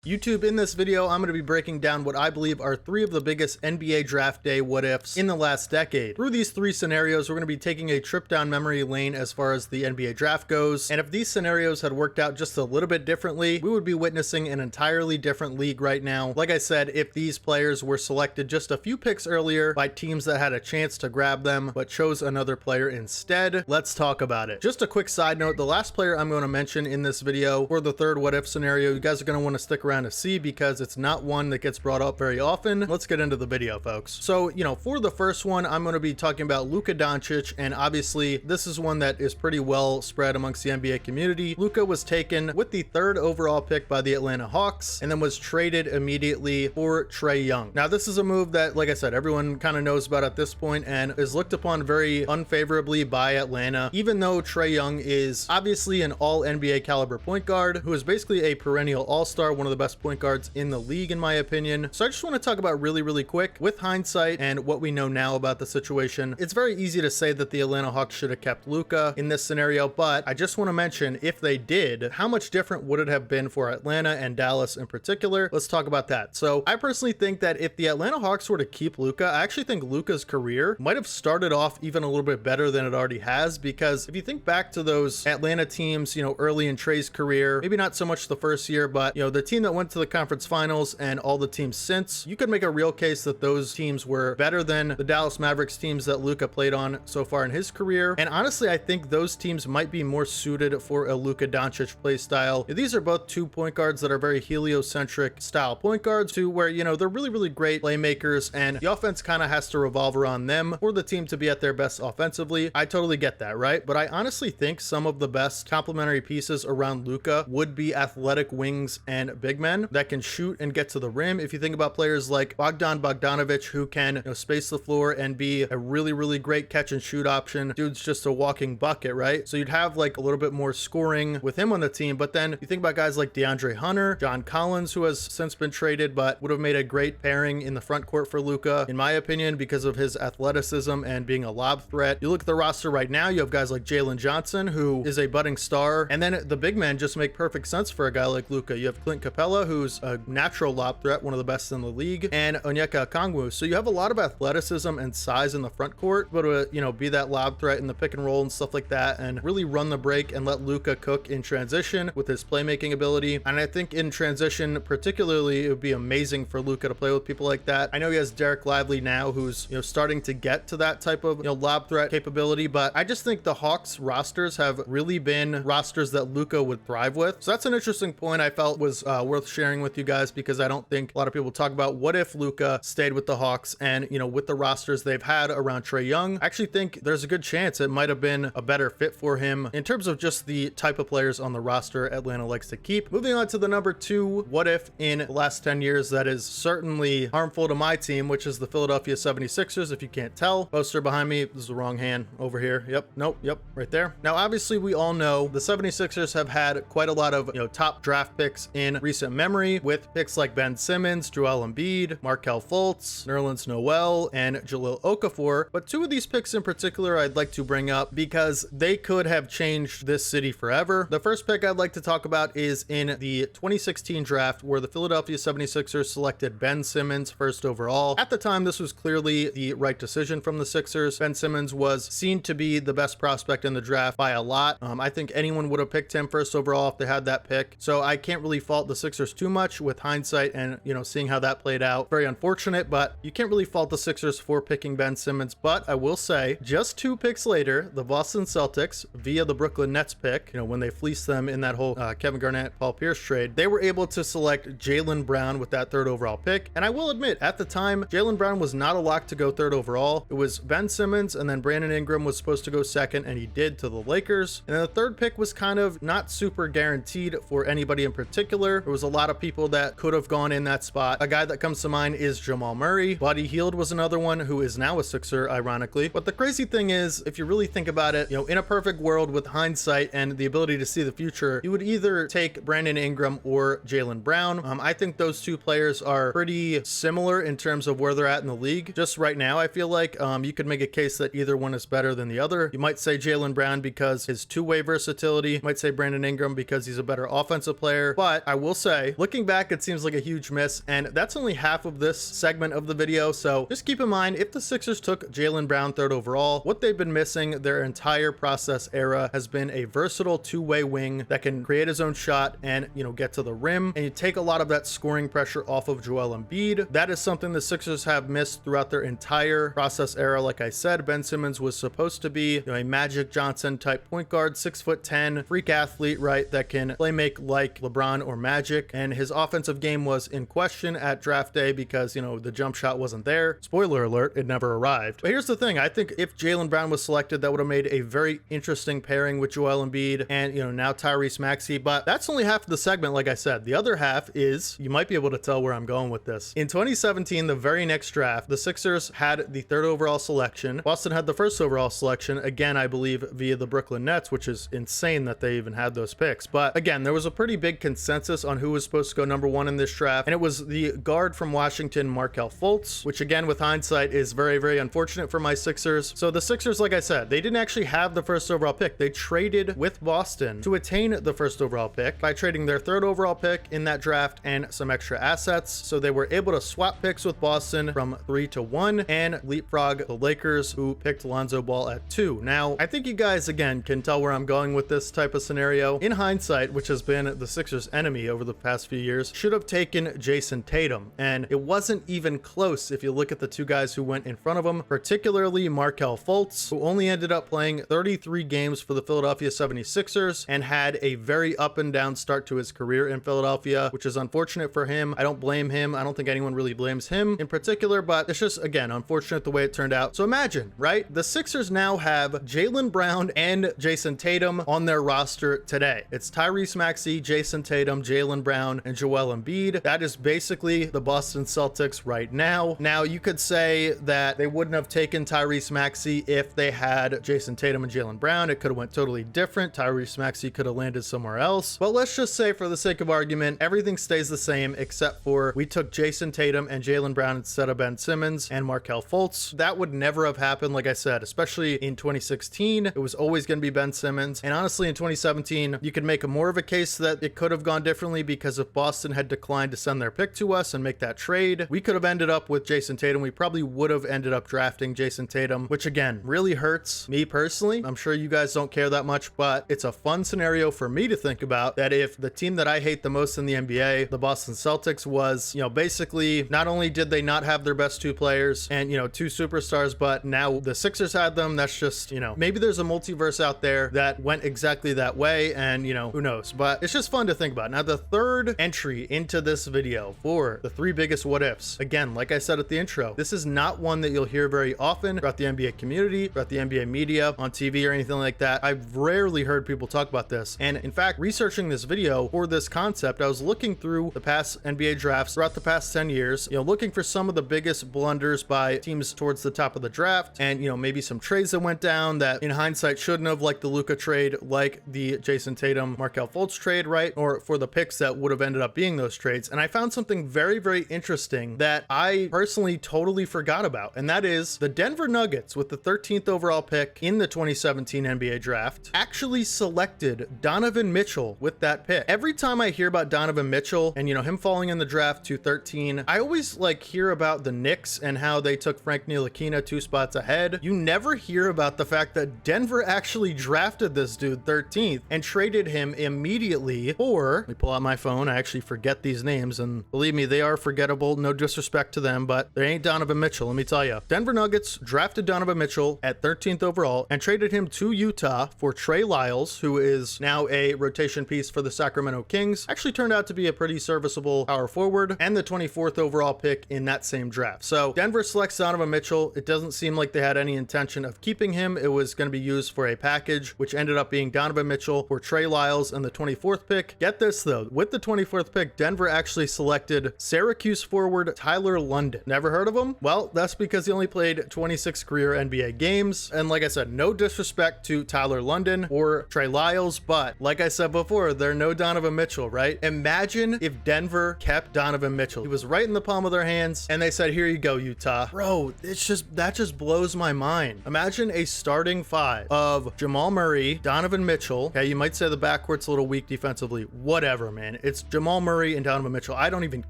YouTube, in this video, I'm going to be breaking down what I believe are three of the biggest NBA draft day what-ifs in the last decade. Through these three scenarios, we're going to be taking a trip down memory lane as far as the NBA draft goes, and if these scenarios had worked out just a little bit differently, we would be witnessing an entirely different league right now. Like I said, if these players were selected just a few picks earlier by teams that had a chance to grab them, but chose another player instead, let's talk about it. Just a quick side note, the last player I'm going to mention in this video for the third what-if scenario, you guys are going to want to stick around to see because it's not one that gets brought up very often. Let's get into the video, folks. So, for the first one, I'm going to be talking about Luka Doncic, and obviously this is one that is pretty well spread amongst the NBA community. Luka was taken with the third overall pick by the Atlanta Hawks and then was traded immediately for Trae Young. Now, this is a move that, like I said, everyone kind of knows about at this point and is looked upon very unfavorably by Atlanta, even though Trae Young is obviously an all NBA caliber point guard who is basically a perennial all-star, one of the best point guards in the league in my opinion. So I just want to talk about really quick, with hindsight and what we know now about the situation, it's very easy to say that the Atlanta Hawks should have kept Luka in this scenario, but I just want to mention, if they did, how much different would it have been for Atlanta and Dallas in particular? Let's talk about that. So I personally think that if the Atlanta Hawks were to keep Luka, I actually think Luka's career might have started off even a little bit better than it already has, because if you think back to those Atlanta teams, early in Trae's career, maybe not so much the first year, but the team that went to the conference finals and all the teams since, you could make a real case that those teams were better than the Dallas Mavericks teams that Luka played on so far in his career. And honestly, I think those teams might be more suited for a Luka Doncic play style. These are both two point guards that are very heliocentric style point guards, to where they're really great playmakers, and the offense kind of has to revolve around them for the team to be at their best offensively. I totally get that, right? But I honestly think some of the best complementary pieces around Luka would be athletic wings and big men that can shoot and get to the rim. If you think about players like Bogdanovic, who can space the floor and be a really great catch and shoot option, dude's just a walking bucket, right? So you'd have like a little bit more scoring with him on the team. But then you think about guys like DeAndre Hunter, John Collins, who has since been traded but would have made a great pairing in the front court for Luka, in my opinion, because of his athleticism and being a lob threat. You look at the roster right now, you have guys like Jalen Johnson, who is a budding star, and then the big men just make perfect sense for a guy like Luka. You have Clint Capella, who's a natural lob threat, one of the best in the league, and Onyeka Okongwu. So you have a lot of athleticism and size in the front court, but be that lob threat in the pick and roll and stuff like that, and really run the break and let Luka cook in transition with his playmaking ability. And I think in transition particularly, it would be amazing for Luka to play with people like that. I know he has Derek Lively now, who's starting to get to that type of lob threat capability, but I just think the Hawks rosters have really been rosters that Luka would thrive with. So that's an interesting point I felt was worth sharing with you guys, because I don't think a lot of people talk about what if Luka stayed with the Hawks, and with the rosters they've had around Trae Young, I actually think there's a good chance it might have been a better fit for him in terms of just the type of players on the roster Atlanta likes to keep. Moving on to the number two what if in the last 10 years that is certainly harmful to my team, which is the Philadelphia 76ers. If you can't tell, poster behind me, this is the wrong hand over here. Yep, right there. Now obviously we all know the 76ers have had quite a lot of top draft picks in recent memory, with picks like Ben Simmons, Joel Embiid, Markelle Fultz, Nerlens Noel, and Jahlil Okafor. But two of these picks in particular I'd like to bring up because they could have changed this city forever. The first pick I'd like to talk about is in the 2016 draft, where the Philadelphia 76ers selected Ben Simmons first overall. At the time, this was clearly the right decision from the Sixers. Ben Simmons was seen to be the best prospect in the draft by a lot. I think anyone would have picked him first overall if they had that pick. So I can't really fault the Sixers too much with hindsight and, seeing how that played out. Very unfortunate, but you can't really fault the Sixers for picking Ben Simmons. But I will say, just 2 picks later, the Boston Celtics, via the Brooklyn Nets pick, when they fleeced them in that whole Kevin Garnett, Paul Pierce trade, they were able to select Jaylen Brown with that third overall pick. And I will admit, at the time, Jaylen Brown was not a lock to go third overall. It was Ben Simmons, and then Brandon Ingram was supposed to go second, and he did, to the Lakers. And then the third pick was kind of not super guaranteed for anybody in particular. There was a lot of people that could have gone in that spot. A guy that comes to mind is Jamal Murray. Buddy Hield was another one, who is now a Sixer, ironically. But the crazy thing is, if you really think about it, in a perfect world with hindsight and the ability to see the future, you would either take Brandon Ingram or Jaylen Brown. I think those two players are pretty similar in terms of where they're at in the league. Just right now, I feel like you could make a case that either one is better than the other. You might say Jaylen Brown because his two-way versatility. You might say Brandon Ingram because he's a better offensive player. But I will say say, looking back, it seems like a huge miss, and that's only half of this segment of the video. So just keep in mind, if the Sixers took Jaylon Brown 3rd overall, what they've been missing their entire process era has been a versatile two-way wing that can create his own shot and, you know, get to the rim, and you take a lot of that scoring pressure off of Joel Embiid. That is something the Sixers have missed throughout their entire process era. Like I said, Ben Simmons was supposed to be, you know, a Magic Johnson type point guard, 6'10", freak athlete, right, that can play make like LeBron or Magic, and his offensive game was in question at draft day because, you know, the jump shot wasn't there. Spoiler alert, it never arrived. But here's the thing, I think if Jaylon Brown was selected, that would have made a very interesting pairing with Joel Embiid and, you know, now Tyrese Maxey. But that's only half of the segment. Like I said, the other half is, you might be able to tell where I'm going with this. In 2017, the very next draft, the Sixers had the 3rd overall selection. Boston had the 1st overall selection, again, I believe via the Brooklyn Nets, which is insane that they even had those picks. But again, there was a pretty big consensus on who was supposed to go number 1 in this draft, and it was the guard from Washington, Markelle Fultz, which again, with hindsight, is very, very unfortunate for my Sixers. So the Sixers, like I said, they didn't actually have the 1st overall pick. They traded with Boston to attain the 1st overall pick by trading their 3rd overall pick in that draft and some extra assets. So they were able to swap picks with Boston from 3 to 1 and leapfrog the Lakers, who picked Lonzo Ball at 2. Now, I think you guys, again, can tell where I'm going with this type of scenario. In hindsight, which has been the Sixers' enemy over the past few years, should have taken Jayson Tatum, and it wasn't even close if you look at the two guys who went in front of him, particularly Markelle Fultz, who only ended up playing 33 games for the Philadelphia 76ers and had a very up and down start to his career in Philadelphia, which is unfortunate for him. I don't blame him. I don't think anyone really blames him in particular, but it's just, again, unfortunate the way it turned out. So imagine, right? The Sixers now have Jaylen Brown and Jayson Tatum on their roster today. It's Tyrese Maxey, Jayson Tatum, Jaylen Brown, and Joel Embiid. That is basically the Boston Celtics right now. Now, you could say that they wouldn't have taken Tyrese Maxey if they had Jayson Tatum and Jaylen Brown. It could have went totally different. Tyrese Maxey could have landed somewhere else. But let's just say, for the sake of argument, everything stays the same except for we took Jayson Tatum and Jaylen Brown instead of Ben Simmons and Markelle Fultz. That would never have happened, like I said, especially in 2016. It was always going to be Ben Simmons. And honestly, in 2017, you could make more of a case that it could have gone differently, because if Boston had declined to send their pick to us and make that trade, we could have ended up with Jayson Tatum. We probably would have ended up drafting Jayson Tatum, which again, really hurts me personally. I'm sure you guys don't care that much, but it's a fun scenario for me to think about, that if the team that I hate the most in the NBA, the Boston Celtics, was, you know, basically not only did they not have their best 2 players and, you know, 2 superstars, but now the Sixers had them. That's just, you know, maybe there's a multiverse out there that went exactly that way, and, you know, who knows, but it's just fun to think about. Now, the third entry into this video for the 3 biggest what ifs, again, like I said at the intro, this is not one that you'll hear very often throughout the NBA community, throughout the NBA media, on TV or anything like that. I've rarely heard people talk about this, and in fact, researching this video for this concept, I was looking through the past NBA drafts throughout the past 10 years, you know, looking for some of the biggest blunders by teams towards the top of the draft, and, you know, maybe some trades that went down that in hindsight shouldn't have, like the Luka trade, like the Jayson Tatum, Markelle Fultz trade, right? Or for the picks that would have ended up being those trades. And I found something very, very interesting that I personally totally forgot about, and that is the Denver Nuggets, with the 13th overall pick in the 2017 NBA draft, actually selected Donovan Mitchell with that pick. Every time I hear about Donovan Mitchell and, you know, him falling in the draft to 13, I always like hear about the Knicks and how they took Frank Ntilikina 2 spots ahead. You never hear about the fact that Denver actually drafted this dude 13th and traded him immediately for, let me pull out my phone, I actually forget these names, and believe me, they are forgettable, no disrespect to them, but they ain't Donovan Mitchell, let me tell you. Denver Nuggets drafted Donovan Mitchell at 13th overall and traded him to Utah for Trey Lyles, who is now a rotation piece for the Sacramento Kings. Actually turned out to be a pretty serviceable power forward, and the 24th overall pick in that same draft. So Denver selects Donovan Mitchell. It doesn't seem like they had any intention of keeping him. It was going to be used for a package, which ended up being Donovan Mitchell for Trey Lyles and the 24th pick. Get this though, with the 24th pick, Denver actually selected Syracuse forward Tyler London. Never heard of him? Well, that's because he only played 26 career NBA games. And like I said, no disrespect to Tyler London or Trey Lyles, but like I said before, they're no Donovan Mitchell, right? Imagine if Denver kept Donovan Mitchell. He was right in the palm of their hands, and they said, here you go, Utah. Bro, that just blows my mind. Imagine a starting 5 of Jamal Murray, Donovan Mitchell. Okay, you might say the backcourt's a little weak defensively. Whatever, man. It's Jamal Murray and Donovan Mitchell. I don't even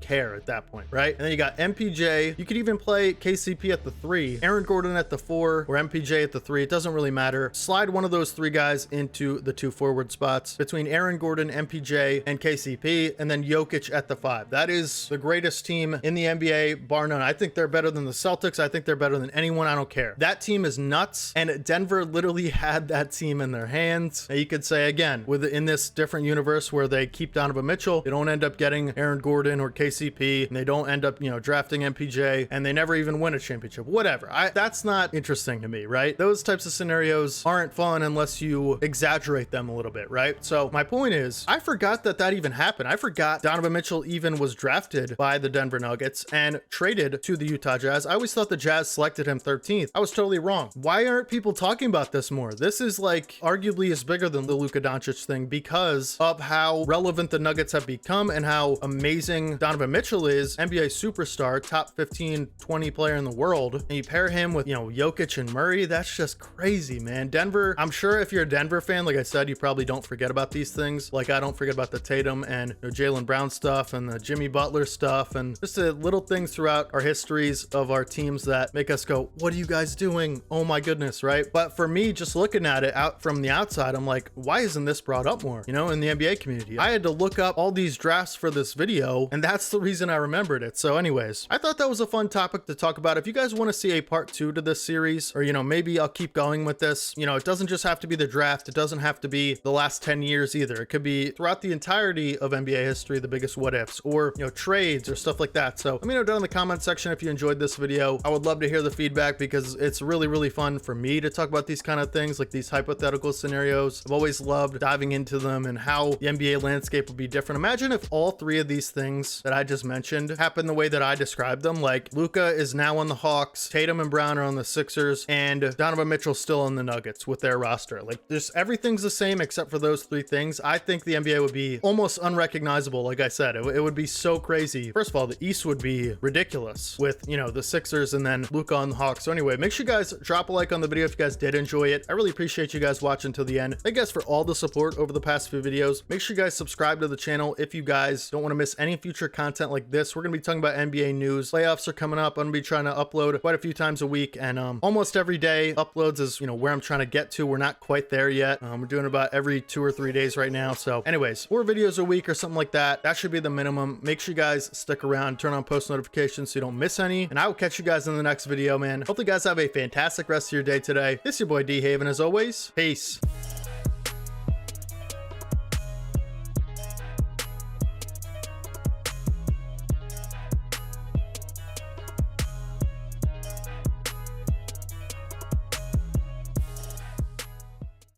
care at that point, right? And then you got MPJ. You could even play KCP at the 3, Aaron Gordon at the 4, or MPJ at the 3. It doesn't really matter. Slide one of those 3 guys into the 2 forward spots between Aaron Gordon, MPJ, and KCP, and then Jokic at the 5. That is the greatest team in the NBA, bar none. I think they're better than the Celtics. I think they're better than anyone. I don't care. That team is nuts, and Denver literally had that team in their hands. And you could say, again, in this different universe where they keep Donovan Mitchell, they don't end up getting Aaron Gordon or KCP, and they don't end up, drafting MPJ, and they never even win a championship. Whatever. That's not interesting to me, right? Those types of scenarios aren't fun unless you exaggerate them a little bit, right? So my point is, I forgot that even happened. I forgot Donovan Mitchell even was drafted by the Denver Nuggets and traded to the Utah Jazz. I always thought the Jazz selected him 13th. I was totally wrong. Why aren't people talking about this more? This is like arguably is bigger than the Luka Doncic thing because of how relevant the Nuggets have become and how amazing Donovan Mitchell is, NBA superstar, top 15, 20 player in the world. And you pair him with, Jokic and Murray. That's just crazy, man. Denver, I'm sure if you're a Denver fan, like I said, you probably don't forget about these things. Like I don't forget about the Tatum and Jaylon Brown stuff and the Jimmy Butler stuff and just the little things throughout our histories of our teams that make us go, what are you guys doing? Oh my goodness, right? But for me, just looking at it out from the outside, I'm like, why isn't this brought up more, in the NBA community? I had to look up all these drafts for this video, and that's the reason I remembered it. So anyways, I thought that was a fun topic to talk about. If you guys want to see a part 2 to this series, or, maybe I'll keep going with this, it doesn't just have to be the draft. It doesn't have to be the last 10 years either. It could be throughout the entirety of NBA history, the biggest what ifs, or, trades or stuff like that. So let me know down in the comment section if you enjoyed this video. I would love to hear the feedback because it's really, really fun for me to talk about these kind of things, like these hypothetical scenarios. I've always loved diving into them and how the NBA landscape would be different. Imagine if all 3 of these things that I just mentioned happened the way that I described them. Like Luka is now on the Hawks, Tatum and Brown are on the Sixers, and Donovan Mitchell's still on the Nuggets with their roster. Like just everything's the same except for those 3 things. I think the NBA would be almost unrecognizable. Like I said, it would be so crazy. First of all, the East would be ridiculous with, the Sixers and then Luka on the Hawks. So anyway, make sure you guys drop a like on the video if you guys did enjoy it. I really appreciate you guys watching till the end. Thank you guys for all the support over the past few videos. Make sure you guys subscribe to the channel if you guys don't want to miss any future content like this. We're going to be talking about NBA news. Playoffs are coming up. I'm going to be trying to upload quite a few times a week, and almost every day uploads is, where I'm trying to get to. We're not quite there yet. We're doing about every 2 or 3 days right now. So anyways, 4 videos a week or something like that. That should be the minimum. Make sure you guys stick around, turn on post notifications so you don't miss any, and I will catch you guys in the next video, man. Hopefully you guys have a fantastic rest of your day today. This is your boy D Haven as always. Peace.